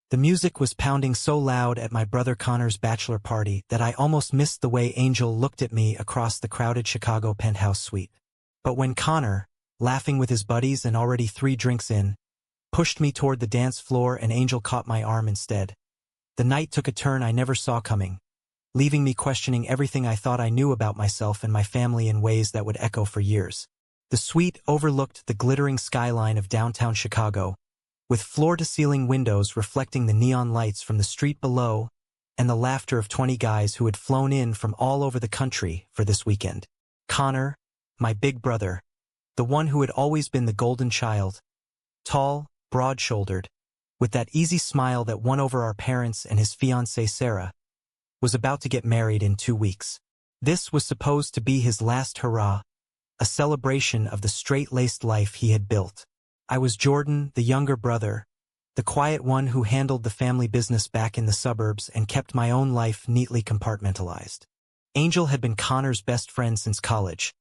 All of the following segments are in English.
The music was pounding so loud at my brother Connor's bachelor party that I almost missed the way Angel looked at me across the crowded Chicago penthouse suite. But when Connor, laughing with his buddies and already 3 drinks in, pushed me toward the dance floor and Angel caught my arm instead, the night took a turn I never saw coming, leaving me questioning everything I thought I knew about myself and my family in ways that would echo for years. The suite overlooked the glittering skyline of downtown Chicago, with floor-to-ceiling windows reflecting the neon lights from the street below and the laughter of 20 guys who had flown in from all over the country for this weekend. Connor, my big brother, the one who had always been the golden child, tall, broad-shouldered, with that easy smile that won over our parents and his fiancée Sarah, was about to get married in 2 weeks. This was supposed to be his last hurrah, a celebration of the straight-laced life he had built. I was Jordan, the younger brother, the quiet one who handled the family business back in the suburbs and kept my own life neatly compartmentalized. Angel had been Connor's best friend since college,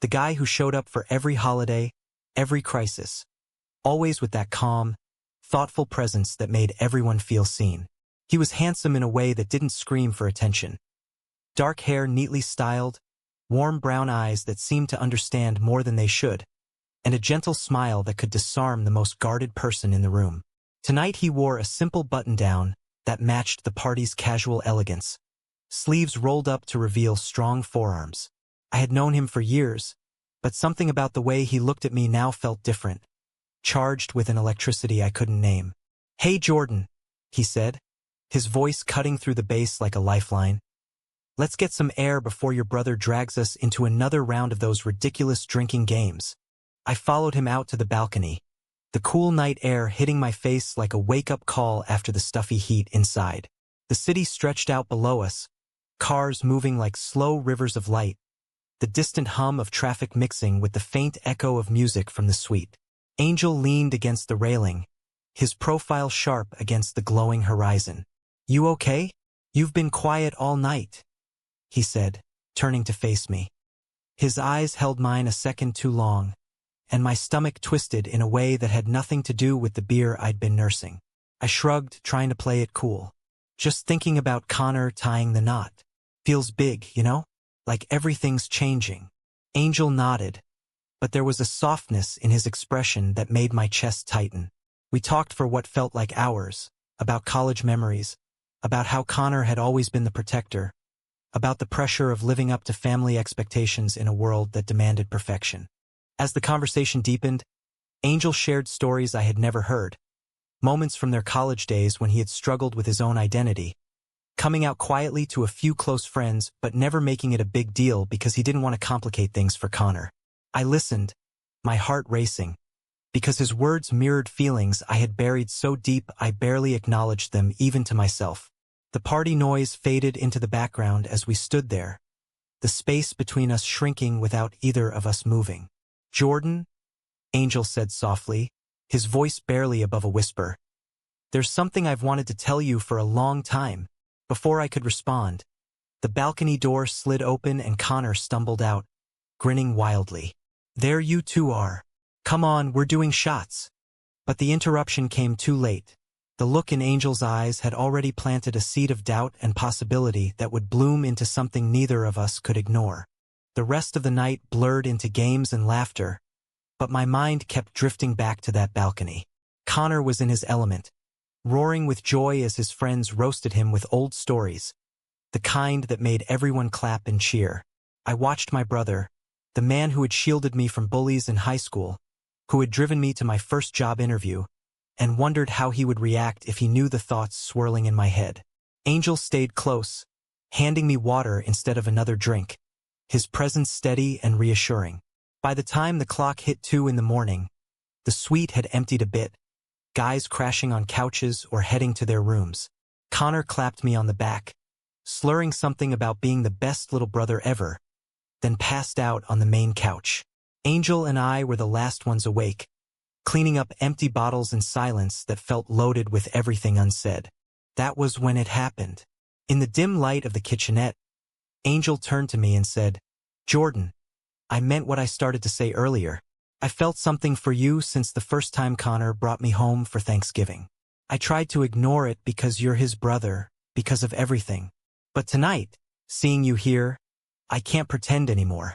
the guy who showed up for every holiday, every crisis, always with that calm, thoughtful presence that made everyone feel seen. He was handsome in a way that didn't scream for attention. Dark hair neatly styled, warm brown eyes that seemed to understand more than they should, and a gentle smile that could disarm the most guarded person in the room. Tonight he wore a simple button-down that matched the party's casual elegance, sleeves rolled up to reveal strong forearms. I had known him for years, but something about the way he looked at me now felt different, charged with an electricity I couldn't name. "Hey Jordan," he said, his voice cutting through the bass like a lifeline. "Let's get some air before your brother drags us into another round of those ridiculous drinking games." I followed him out to the balcony, the cool night air hitting my face like a wake-up call after the stuffy heat inside. The city stretched out below us, cars moving like slow rivers of light, the distant hum of traffic mixing with the faint echo of music from the suite. Angel leaned against the railing, his profile sharp against the glowing horizon. "You okay? You've been quiet all night," he said, turning to face me. His eyes held mine a second too long, and my stomach twisted in a way that had nothing to do with the beer I'd been nursing. I shrugged, trying to play it cool. "Just thinking about Connor tying the knot. Feels big, you know? Like everything's changing." Angel nodded, but there was a softness in his expression that made my chest tighten. We talked for what felt like hours, about college memories, about how Connor had always been the protector, about the pressure of living up to family expectations in a world that demanded perfection. As the conversation deepened, Angel shared stories I had never heard, moments from their college days when he had struggled with his own identity, coming out quietly to a few close friends but never making it a big deal because he didn't want to complicate things for Connor. I listened, my heart racing, because his words mirrored feelings I had buried so deep I barely acknowledged them even to myself. The party noise faded into the background as we stood there, the space between us shrinking without either of us moving. "Jordan," Angel said softly, his voice barely above a whisper, "there's something I've wanted to tell you for a long time." Before I could respond, the balcony door slid open and Connor stumbled out, grinning wildly. "There you two are. Come on, we're doing shots." But the interruption came too late. The look in Angel's eyes had already planted a seed of doubt and possibility that would bloom into something neither of us could ignore. The rest of the night blurred into games and laughter, but my mind kept drifting back to that balcony. Connor was in his element, roaring with joy as his friends roasted him with old stories, the kind that made everyone clap and cheer. I watched my brother, the man who had shielded me from bullies in high school, who had driven me to my first job interview, and wondered how he would react if he knew the thoughts swirling in my head. Angel stayed close, handing me water instead of another drink, his presence steady and reassuring. By the time the clock hit 2 in the morning, the suite had emptied a bit, guys crashing on couches or heading to their rooms. Connor clapped me on the back, slurring something about being the best little brother ever, then passed out on the main couch. Angel and I were the last ones awake, cleaning up empty bottles in silence that felt loaded with everything unsaid. That was when it happened. In the dim light of the kitchenette, Angel turned to me and said, "Jordan, I meant what I started to say earlier. I felt something for you since the first time Connor brought me home for Thanksgiving." I tried to ignore it because you're his brother, because of everything. But tonight, seeing you here, I can't pretend anymore."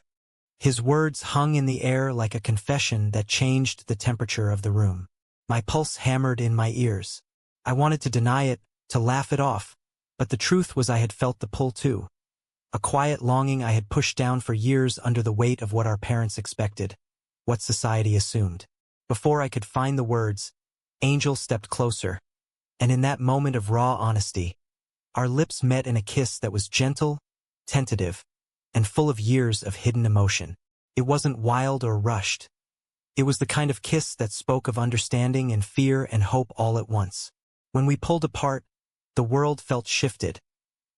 His words hung in the air like a confession that changed the temperature of the room. My pulse hammered in my ears. I wanted to deny it, to laugh it off, but the truth was I had felt the pull too. A quiet longing I had pushed down for years under the weight of what our parents expected, what society assumed. Before I could find the words, Angel stepped closer, and in that moment of raw honesty, our lips met in a kiss that was gentle, tentative, and full of years of hidden emotion. It wasn't wild or rushed. It was the kind of kiss that spoke of understanding and fear and hope all at once. When we pulled apart, the world felt shifted,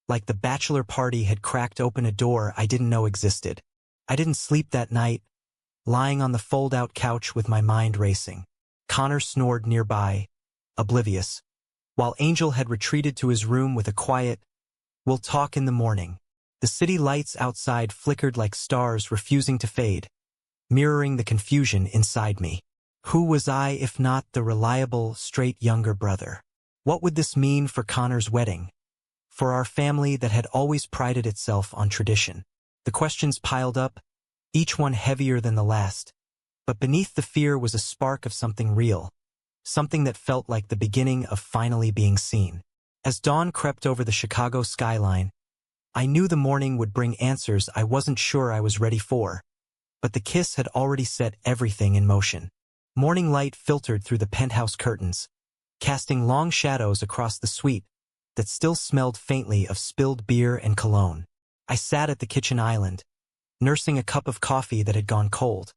like the bachelor party had cracked open a door I didn't know existed. I didn't sleep that night, lying on the fold-out couch with my mind racing. Connor snored nearby, oblivious, while Angel had retreated to his room with a quiet, "We'll talk in the morning." The city lights outside flickered like stars refusing to fade, mirroring the confusion inside me. Who was I if not the reliable, straight younger brother? What would this mean for Connor's wedding? For our family that had always prided itself on tradition? The questions piled up, each one heavier than the last. But beneath the fear was a spark of something real, something that felt like the beginning of finally being seen. As dawn crept over the Chicago skyline, I knew the morning would bring answers I wasn't sure I was ready for. But the kiss had already set everything in motion. Morning light filtered through the penthouse curtains, casting long shadows across the suite that still smelled faintly of spilled beer and cologne. I sat at the kitchen island, nursing a cup of coffee that had gone cold,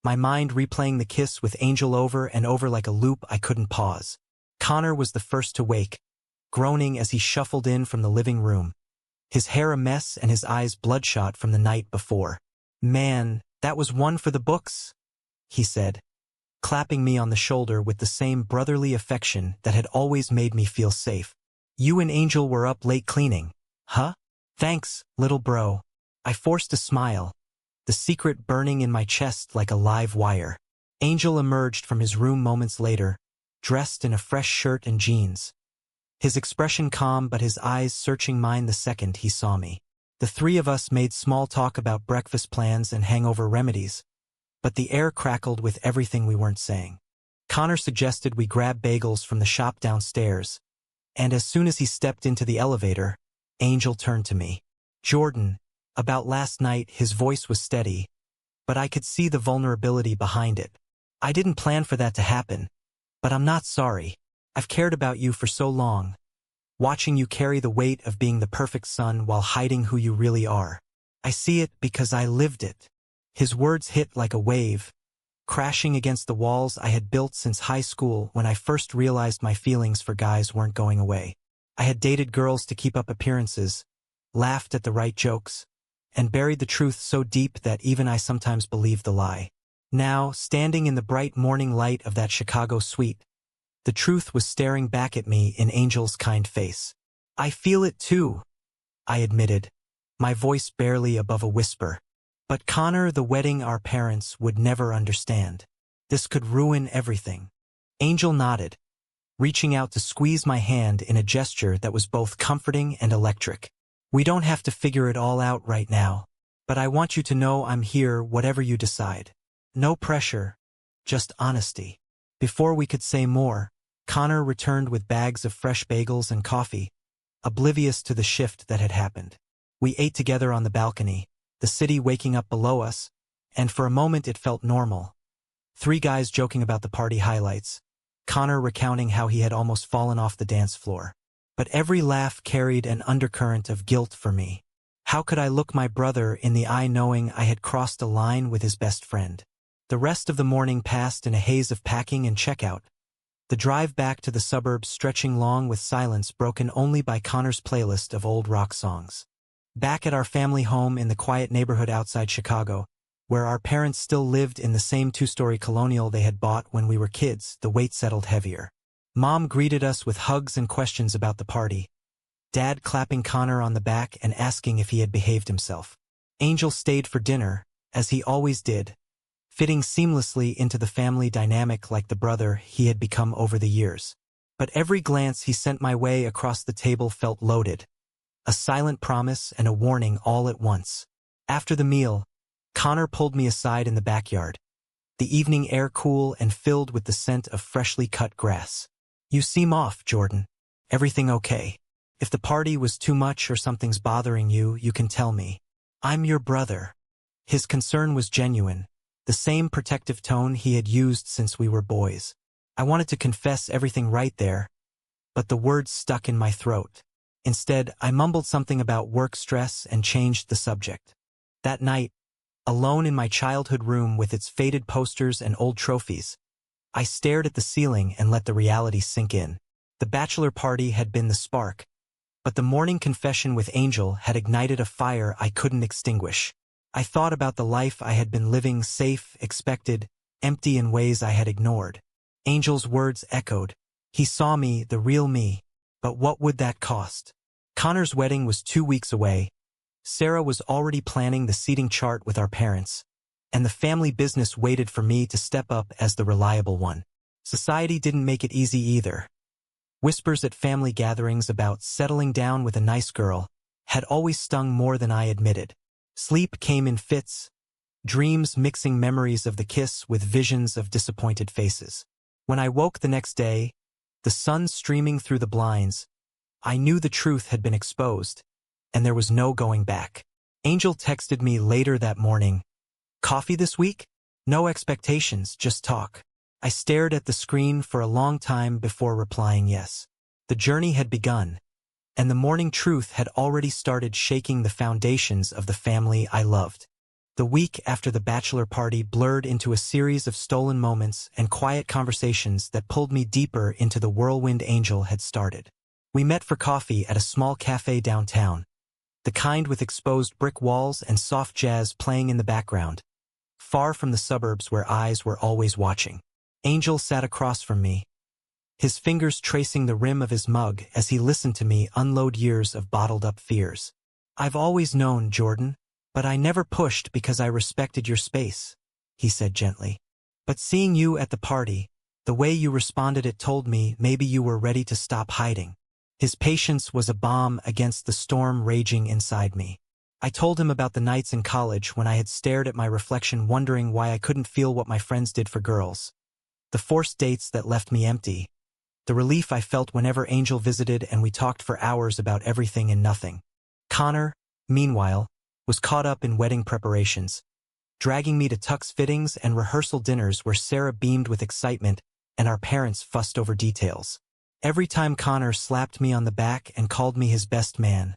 my mind replaying the kiss with Angel over and over like a loop I couldn't pause. Connor was the first to wake, groaning as he shuffled in from the living room, his hair a mess and his eyes bloodshot from the night before. "Man, that was one for the books," he said, clapping me on the shoulder with the same brotherly affection that had always made me feel safe. "You and Angel were up late cleaning, huh?" "Thanks, little bro." I forced a smile, the secret burning in my chest like a live wire. Angel emerged from his room moments later, dressed in a fresh shirt and jeans. His expression calm but his eyes searching mine the second he saw me. The three of us made small talk about breakfast plans and hangover remedies, but the air crackled with everything we weren't saying. Connor suggested we grab bagels from the shop downstairs, and as soon as he stepped into the elevator, Angel turned to me. "Jordan, about last night," his voice was steady, but I could see the vulnerability behind it. "I didn't plan for that to happen, but I'm not sorry. I've cared about you for so long, watching you carry the weight of being the perfect son while hiding who you really are. I see it because I lived it." His words hit like a wave, crashing against the walls I had built since high school when I first realized my feelings for guys weren't going away. I had dated girls to keep up appearances, laughed at the right jokes, and buried the truth so deep that even I sometimes believed the lie. Now, standing in the bright morning light of that Chicago suite, the truth was staring back at me in Angel's kind face. "I feel it too," I admitted, my voice barely above a whisper. "But Connor, the wedding our parents would never understand. This could ruin everything." Angel nodded, reaching out to squeeze my hand in a gesture that was both comforting and electric. "We don't have to figure it all out right now, but I want you to know I'm here whatever you decide. No pressure, just honesty." Before we could say more, Connor returned with bags of fresh bagels and coffee, oblivious to the shift that had happened. We ate together on the balcony, the city waking up below us, and for a moment it felt normal. Three guys joking about the party highlights, Connor recounting how he had almost fallen off the dance floor. But every laugh carried an undercurrent of guilt for me. How could I look my brother in the eye knowing I had crossed a line with his best friend? The rest of the morning passed in a haze of packing and checkout, the drive back to the suburbs stretching long with silence broken only by Connor's playlist of old rock songs. Back at our family home in the quiet neighborhood outside Chicago, where our parents still lived in the same two-story colonial they had bought when we were kids, the weight settled heavier. Mom greeted us with hugs and questions about the party, Dad clapping Connor on the back and asking if he had behaved himself. Angel stayed for dinner, as he always did, fitting seamlessly into the family dynamic like the brother he had become over the years. But every glance he sent my way across the table felt loaded, a silent promise and a warning all at once. After the meal, Connor pulled me aside in the backyard, the evening air cool and filled with the scent of freshly cut grass. "You seem off, Jordan. Everything okay? If the party was too much or something's bothering you, you can tell me. I'm your brother." His concern was genuine, the same protective tone he had used since we were boys. I wanted to confess everything right there, but the words stuck in my throat. Instead, I mumbled something about work stress and changed the subject. That night, alone in my childhood room with its faded posters and old trophies, I stared at the ceiling and let the reality sink in. The bachelor party had been the spark, but the morning confession with Angel had ignited a fire I couldn't extinguish. I thought about the life I had been living, safe, expected, empty in ways I had ignored. Angel's words echoed. He saw me, the real me. But what would that cost? Connor's wedding was 2 weeks away. Sarah was already planning the seating chart with our parents, and the family business waited for me to step up as the reliable one. Society didn't make it easy either. Whispers at family gatherings about settling down with a nice girl had always stung more than I admitted. Sleep came in fits, dreams mixing memories of the kiss with visions of disappointed faces. When I woke the next day, the sun streaming through the blinds, I knew the truth had been exposed, and there was no going back. Angel texted me later that morning. "Coffee this week? No expectations, just talk." I stared at the screen for a long time before replying yes. The journey had begun, and the morning truth had already started shaking the foundations of the family I loved. The week after the bachelor party blurred into a series of stolen moments and quiet conversations that pulled me deeper into the whirlwind Angel had started. We met for coffee at a small cafe downtown, the kind with exposed brick walls and soft jazz playing in the background, far from the suburbs where eyes were always watching. Angel sat across from me, his fingers tracing the rim of his mug as he listened to me unload years of bottled-up fears. "I've always known, Jordan, but I never pushed because I respected your space," he said gently. "But seeing you at the party, the way you responded, it told me maybe you were ready to stop hiding." His patience was a balm against the storm raging inside me. I told him about the nights in college when I had stared at my reflection wondering why I couldn't feel what my friends did for girls. The forced dates that left me empty. The relief I felt whenever Angel visited and we talked for hours about everything and nothing. Connor, meanwhile, was caught up in wedding preparations, dragging me to tux fittings and rehearsal dinners where Sarah beamed with excitement and our parents fussed over details. Every time Connor slapped me on the back and called me his best man,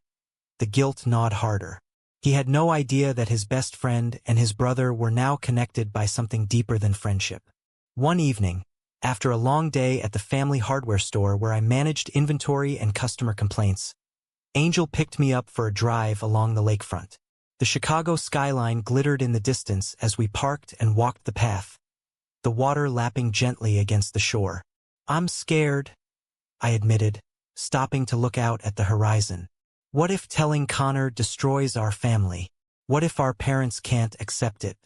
the guilt gnawed harder. He had no idea that his best friend and his brother were now connected by something deeper than friendship. One evening, after a long day at the family hardware store where I managed inventory and customer complaints, Angel picked me up for a drive along the lakefront. The Chicago skyline glittered in the distance as we parked and walked the path, the water lapping gently against the shore. "I'm scared," I admitted, stopping to look out at the horizon. What if telling Connor destroys our family? What if our parents can't accept it?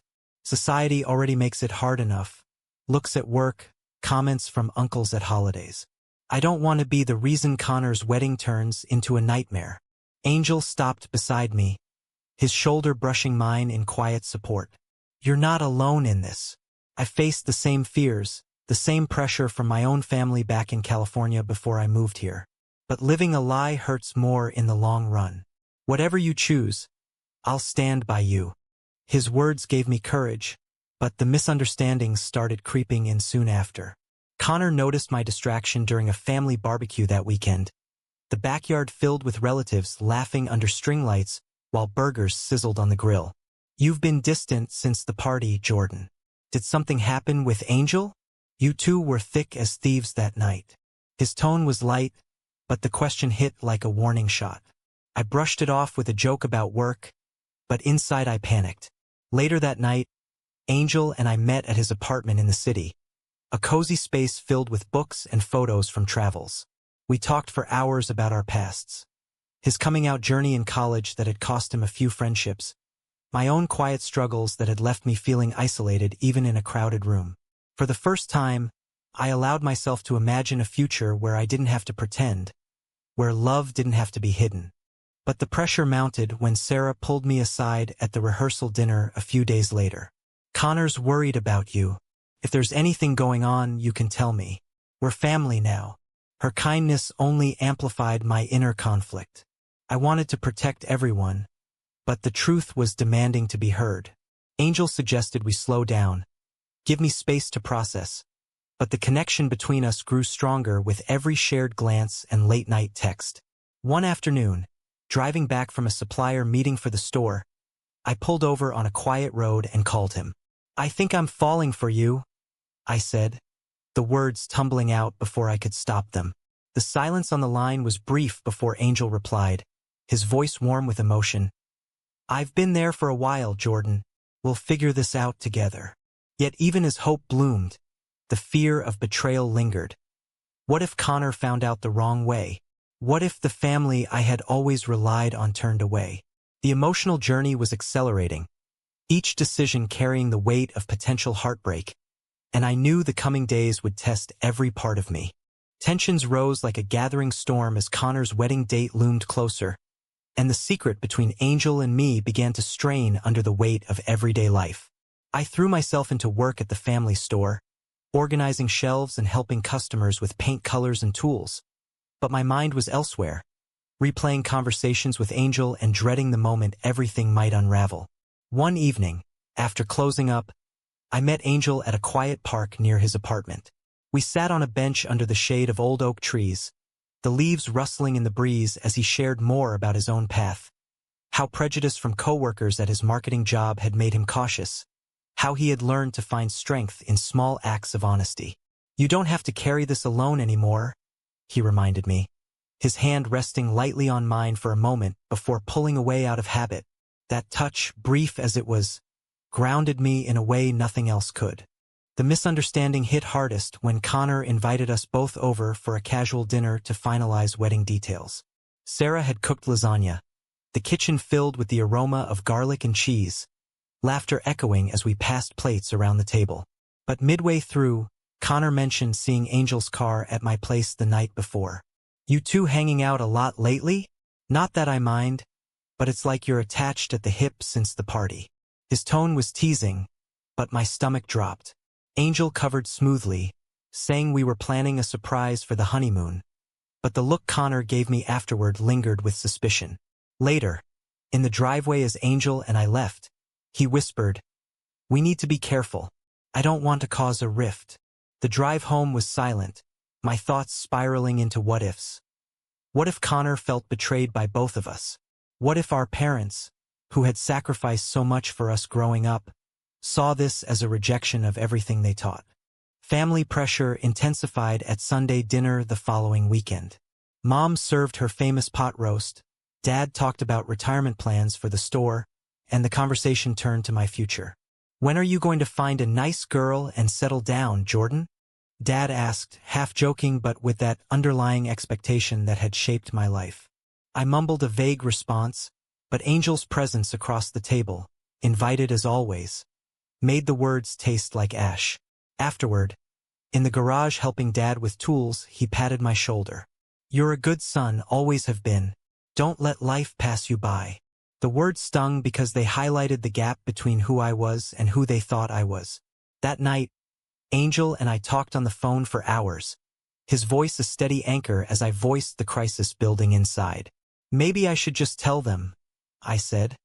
Society already makes it hard enough. Looks at work, comments from uncles at holidays. I don't want to be the reason Connor's wedding turns into a nightmare. Angel stopped beside me, his shoulder brushing mine in quiet support. "You're not alone in this. I faced the same fears, the same pressure from my own family back in California before I moved here. But living a lie hurts more in the long run. Whatever you choose, I'll stand by you." His words gave me courage, but the misunderstandings started creeping in soon after. Connor noticed my distraction during a family barbecue that weekend, the backyard filled with relatives laughing under string lights while burgers sizzled on the grill. "You've been distant since the party, Jordan. Did something happen with Angel? You two were thick as thieves that night." His tone was light, but the question hit like a warning shot. I brushed it off with a joke about work, but inside I panicked. Later that night, Angel and I met at his apartment in the city, a cozy space filled with books and photos from travels. We talked for hours about our pasts, his coming-out journey in college that had cost him a few friendships, my own quiet struggles that had left me feeling isolated even in a crowded room. For the first time, I allowed myself to imagine a future where I didn't have to pretend, where love didn't have to be hidden. But the pressure mounted when Sarah pulled me aside at the rehearsal dinner a few days later. "Connor's worried about you. If there's anything going on, you can tell me. We're family now." Her kindness only amplified my inner conflict. I wanted to protect everyone, but the truth was demanding to be heard. Angel suggested we slow down, give me space to process, but the connection between us grew stronger with every shared glance and late-night text. One afternoon, driving back from a supplier meeting for the store, I pulled over on a quiet road and called him. "I think I'm falling for you," I said, the words tumbling out before I could stop them. The silence on the line was brief before Angel replied, his voice warm with emotion. "I've been there for a while, Jordan. We'll figure this out together." Yet even as hope bloomed, the fear of betrayal lingered. What if Connor found out the wrong way? What if the family I had always relied on turned away? The emotional journey was accelerating, each decision carrying the weight of potential heartbreak, and I knew the coming days would test every part of me. Tensions rose like a gathering storm as Connor's wedding date loomed closer, and the secret between Angel and me began to strain under the weight of everyday life. I threw myself into work at the family store, organizing shelves and helping customers with paint colors and tools. But my mind was elsewhere, replaying conversations with Angel and dreading the moment everything might unravel. One evening, after closing up, I met Angel at a quiet park near his apartment. We sat on a bench under the shade of old oak trees, the leaves rustling in the breeze as he shared more about his own path. How prejudice from coworkers at his marketing job had made him cautious. How he had learned to find strength in small acts of honesty. "You don't have to carry this alone anymore," he reminded me, his hand resting lightly on mine for a moment before pulling away out of habit. That touch, brief as it was, grounded me in a way nothing else could. The misunderstanding hit hardest when Connor invited us both over for a casual dinner to finalize wedding details. Sarah had cooked lasagna, the kitchen filled with the aroma of garlic and cheese, laughter echoing as we passed plates around the table. But midway through, Connor mentioned seeing Angel's car at my place the night before. "You two hanging out a lot lately? Not that I mind, but it's like you're attached at the hip since the party." His tone was teasing, but my stomach dropped. Angel covered smoothly, saying we were planning a surprise for the honeymoon, but the look Connor gave me afterward lingered with suspicion. Later, in the driveway as Angel and I left, he whispered, "We need to be careful. I don't want to cause a rift." The drive home was silent, my thoughts spiraling into what-ifs. What if Connor felt betrayed by both of us? What if our parents, who had sacrificed so much for us growing up, saw this as a rejection of everything they taught? Family pressure intensified at Sunday dinner the following weekend. Mom served her famous pot roast, Dad talked about retirement plans for the store, and the conversation turned to my future. "When are you going to find a nice girl and settle down, Jordan?" Dad asked, half joking but with that underlying expectation that had shaped my life. I mumbled a vague response, but Angel's presence across the table, invited as always, made the words taste like ash. Afterward, in the garage helping Dad with tools, he patted my shoulder. "You're a good son, always have been. Don't let life pass you by." The words stung because they highlighted the gap between who I was and who they thought I was. That night, Angel and I talked on the phone for hours, his voice a steady anchor as I voiced the crisis building inside. "Maybe I should just tell them," I said,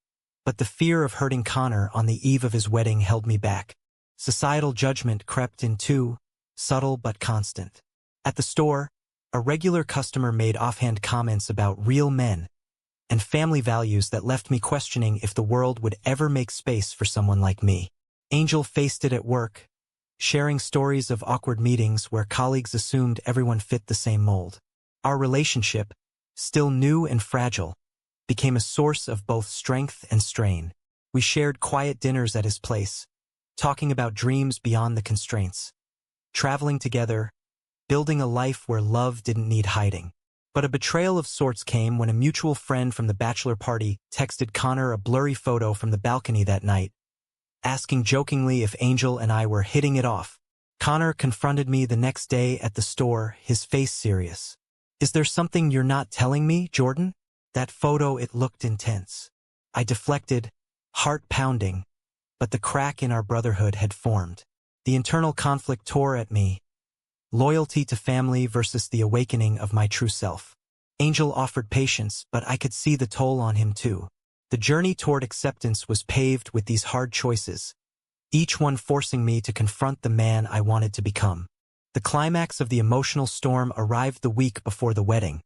but the fear of hurting Connor on the eve of his wedding held me back. Societal judgment crept in too, subtle but constant. At the store, a regular customer made offhand comments about real men and family values that left me questioning if the world would ever make space for someone like me. Angel faced it at work, sharing stories of awkward meetings where colleagues assumed everyone fit the same mold. Our relationship, still new and fragile, became a source of both strength and strain. We shared quiet dinners at his place, talking about dreams beyond the constraints. Traveling together, building a life where love didn't need hiding. But a betrayal of sorts came when a mutual friend from the bachelor party texted Connor a blurry photo from the balcony that night, asking jokingly if Angel and I were hitting it off. Connor confronted me the next day at the store, his face serious. "Is there something you're not telling me, Jordan?" That photo, it looked intense. I deflected, heart pounding, but the crack in our brotherhood had formed. The internal conflict tore at me. Loyalty to family versus the awakening of my true self. Angel offered patience, but I could see the toll on him too. The journey toward acceptance was paved with these hard choices, each one forcing me to confront the man I wanted to become. The climax of the emotional storm arrived the week before the wedding,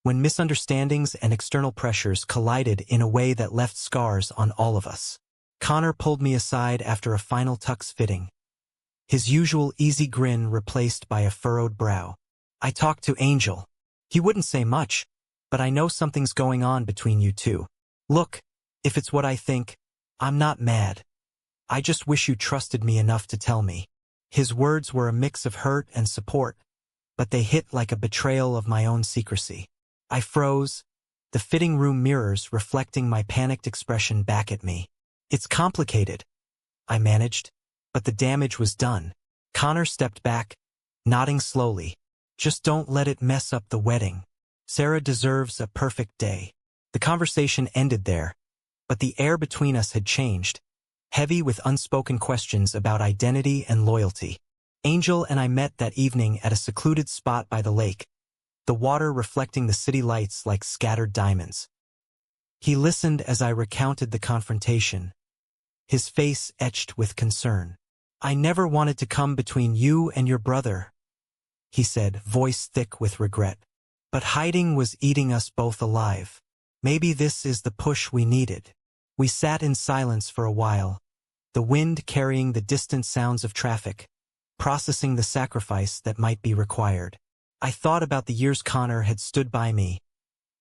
when misunderstandings and external pressures collided in a way that left scars on all of us. Connor pulled me aside after a final tux fitting, his usual easy grin replaced by a furrowed brow. "I talked to Angel. He wouldn't say much, but I know something's going on between you two. Look, if it's what I think, I'm not mad. I just wish you trusted me enough to tell me." His words were a mix of hurt and support, but they hit like a betrayal of my own secrecy. I froze, the fitting room mirrors reflecting my panicked expression back at me. "It's complicated," I managed, but the damage was done. Connor stepped back, nodding slowly. "Just don't let it mess up the wedding. Sarah deserves a perfect day." The conversation ended there, but the air between us had changed, heavy with unspoken questions about identity and loyalty. Angel and I met that evening at a secluded spot by the lake, the water reflecting the city lights like scattered diamonds. He listened as I recounted the confrontation, his face etched with concern. "I never wanted to come between you and your brother," he said, voice thick with regret. "But hiding was eating us both alive. Maybe this is the push we needed." We sat in silence for a while, the wind carrying the distant sounds of traffic, processing the sacrifice that might be required. I thought about the years Connor had stood by me,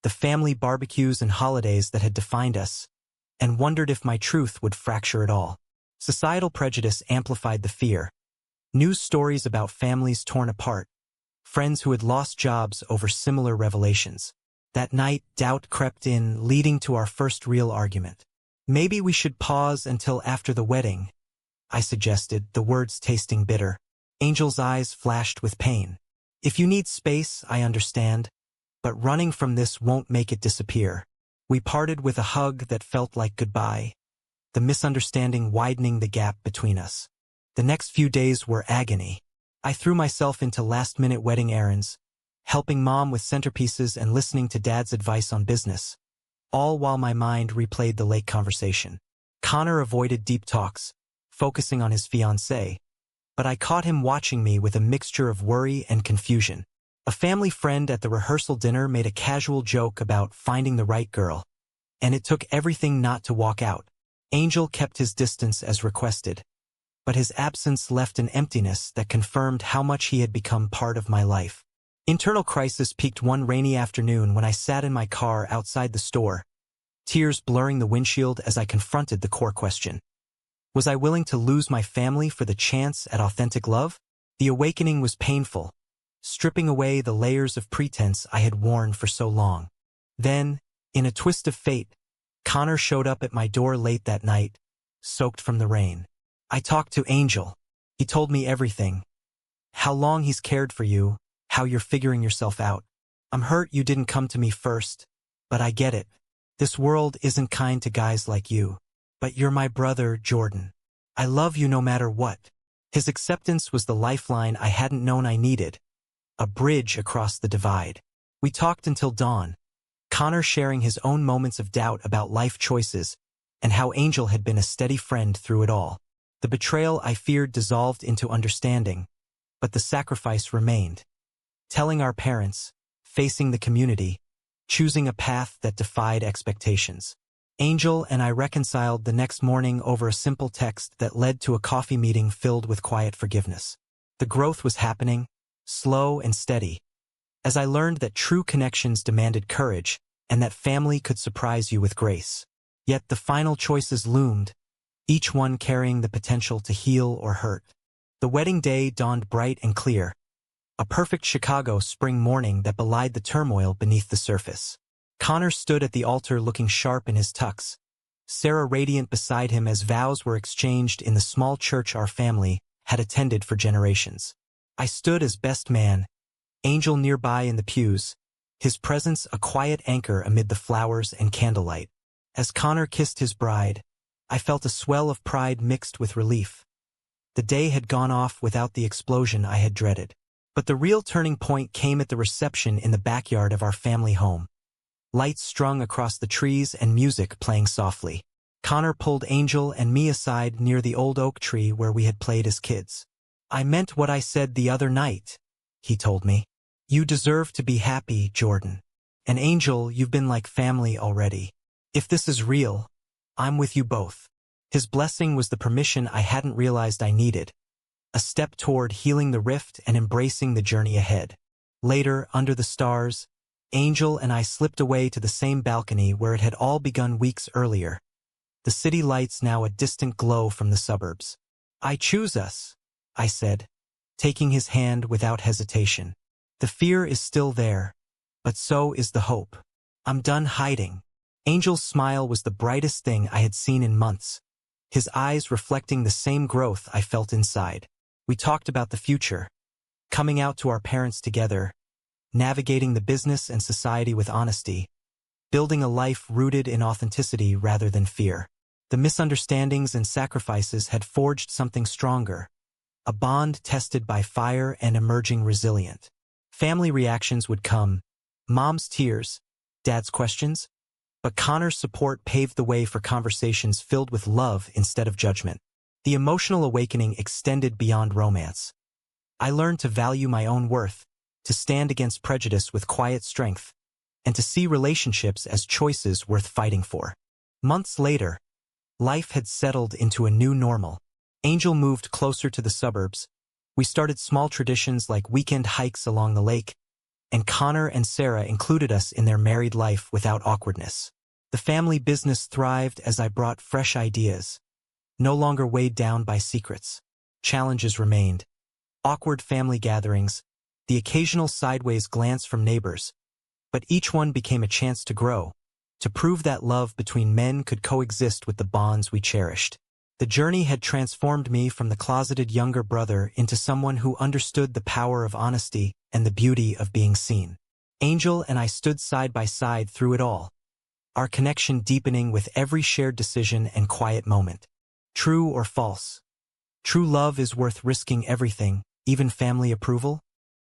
the family barbecues and holidays that had defined us, and wondered if my truth would fracture it all. Societal prejudice amplified the fear. News stories about families torn apart, friends who had lost jobs over similar revelations. That night, doubt crept in, leading to our first real argument. "Maybe we should pause until after the wedding," I suggested, the words tasting bitter. Angel's eyes flashed with pain. "If you need space, I understand, but running from this won't make it disappear." We parted with a hug that felt like goodbye, the misunderstanding widening the gap between us. The next few days were agony. I threw myself into last-minute wedding errands, helping Mom with centerpieces and listening to Dad's advice on business, all while my mind replayed the late conversation. Connor avoided deep talks, focusing on his fiancée, but I caught him watching me with a mixture of worry and confusion. A family friend at the rehearsal dinner made a casual joke about finding the right girl, and it took everything not to walk out. Angel kept his distance as requested, but his absence left an emptiness that confirmed how much he had become part of my life. Internal crisis peaked one rainy afternoon when I sat in my car outside the store, tears blurring the windshield as I confronted the core question. Was I willing to lose my family for the chance at authentic love? The awakening was painful, stripping away the layers of pretense I had worn for so long. Then, in a twist of fate, Connor showed up at my door late that night, soaked from the rain. I talked to Angel. He told me everything. How long he's cared for you, how you're figuring yourself out. "I'm hurt you didn't come to me first, but I get it. This world isn't kind to guys like you. But you're my brother, Jordan. I love you no matter what." His acceptance was the lifeline I hadn't known I needed, a bridge across the divide. We talked until dawn, Connor sharing his own moments of doubt about life choices and how Angel had been a steady friend through it all. The betrayal I feared dissolved into understanding, but the sacrifice remained. Telling our parents, facing the community, choosing a path that defied expectations. Angel and I reconciled the next morning over a simple text that led to a coffee meeting filled with quiet forgiveness. The growth was happening, slow and steady, as I learned that true connections demanded courage and that family could surprise you with grace. Yet the final choices loomed, each one carrying the potential to heal or hurt. The wedding day dawned bright and clear, a perfect Chicago spring morning that belied the turmoil beneath the surface. Connor stood at the altar looking sharp in his tux, Sarah radiant beside him as vows were exchanged in the small church our family had attended for generations. I stood as best man, Angel nearby in the pews, his presence a quiet anchor amid the flowers and candlelight. As Connor kissed his bride, I felt a swell of pride mixed with relief. The day had gone off without the explosion I had dreaded. But the real turning point came at the reception in the backyard of our family home. Lights strung across the trees and music playing softly. Connor pulled Angel and me aside near the old oak tree where we had played as kids. "I meant what I said the other night," he told me. "You deserve to be happy, Jordan. And Angel, you've been like family already. If this is real, I'm with you both." His blessing was the permission I hadn't realized I needed, a step toward healing the rift and embracing the journey ahead. Later, under the stars, Angel and I slipped away to the same balcony where it had all begun weeks earlier, the city lights now a distant glow from the suburbs. "I choose us," I said, taking his hand without hesitation. "The fear is still there, but so is the hope. I'm done hiding." Angel's smile was the brightest thing I had seen in months, his eyes reflecting the same growth I felt inside. We talked about the future, coming out to our parents together, navigating the business and society with honesty, building a life rooted in authenticity rather than fear. The misunderstandings and sacrifices had forged something stronger, a bond tested by fire and emerging resilient. Family reactions would come, Mom's tears, Dad's questions, but Connor's support paved the way for conversations filled with love instead of judgment. The emotional awakening extended beyond romance. I learned to value my own worth, to stand against prejudice with quiet strength, and to see relationships as choices worth fighting for. Months later, life had settled into a new normal. Angel moved closer to the suburbs. We started small traditions like weekend hikes along the lake, and Connor and Sarah included us in their married life without awkwardness. The family business thrived as I brought fresh ideas, no longer weighed down by secrets. Challenges remained. Awkward family gatherings, the occasional sideways glance from neighbors, but each one became a chance to grow, to prove that love between men could coexist with the bonds we cherished. The journey had transformed me from the closeted younger brother into someone who understood the power of honesty and the beauty of being seen. Angel and I stood side by side through it all, our connection deepening with every shared decision and quiet moment. True or false? True love is worth risking everything, even family approval?